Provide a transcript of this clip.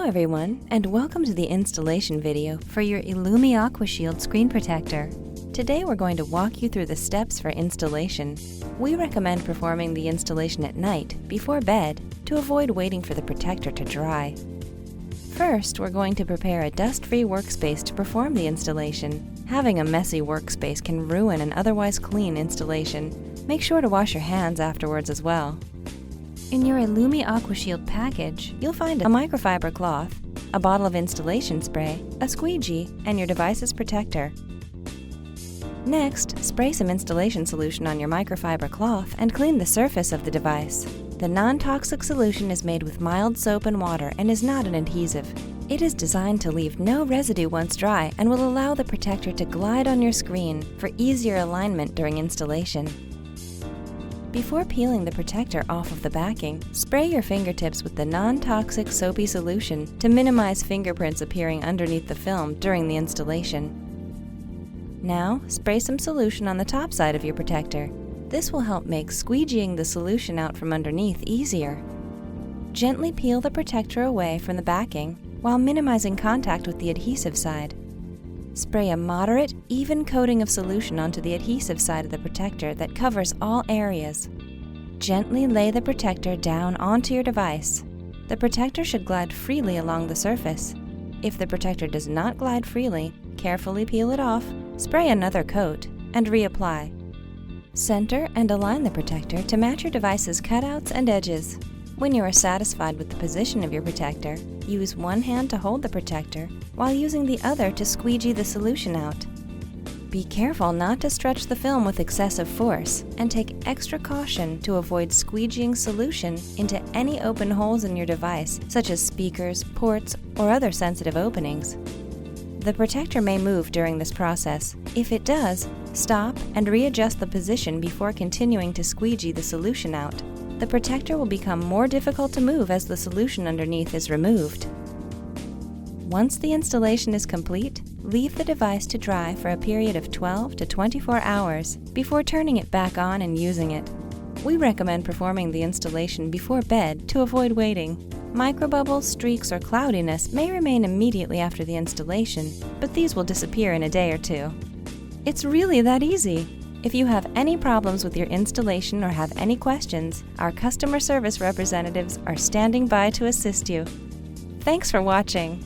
everyone, and welcome to the installation video for your IllumiAquashield screen protector. Today we're going to walk you through the steps for installation. We recommend performing the installation at night, before bed, to avoid waiting for the protector to dry. First, we're going to prepare a dust-free workspace to perform the installation. Having a messy workspace can ruin an otherwise clean installation. Make sure to wash your hands afterwards as well. In your IllumiAquashield package, you'll find a microfiber cloth, a bottle of installation spray, a squeegee, and your device's protector. Next, spray some installation solution on your microfiber cloth and clean the surface of the device. The non-toxic solution is made with mild soap and water and is not an adhesive. It is designed to leave no residue once dry and will allow the protector to glide on your screen for easier alignment during installation. Before peeling the protector off of the backing, spray your fingertips with the non-toxic soapy solution to minimize fingerprints appearing underneath the film during the installation. Now, spray some solution on the top side of your protector. This will help make squeegeeing the solution out from underneath easier. Gently peel the protector away from the backing while minimizing contact with the adhesive side. Spray a moderate, even coating of solution onto the adhesive side of the protector that covers all areas. Gently lay the protector down onto your device. The protector should glide freely along the surface. If the protector does not glide freely, carefully peel it off, spray another coat, and reapply. Center and align the protector to match your device's cutouts and edges. When you are satisfied with the position of your protector, use one hand to hold the protector while using the other to squeegee the solution out. Be careful not to stretch the film with excessive force and take extra caution to avoid squeegeeing solution into any open holes in your device, such as speakers, ports, or other sensitive openings. The protector may move during this process. If it does, stop and readjust the position before continuing to squeegee the solution out. The protector will become more difficult to move as the solution underneath is removed. Once the installation is complete, leave the device to dry for a period of 12 to 24 hours before turning it back on and using it. We recommend performing the installation before bed to avoid waiting. Microbubbles, streaks, or cloudiness may remain immediately after the installation, but these will disappear in a day or two. It's really that easy! If you have any problems with your installation or have any questions, our customer service representatives are standing by to assist you. Thanks for watching!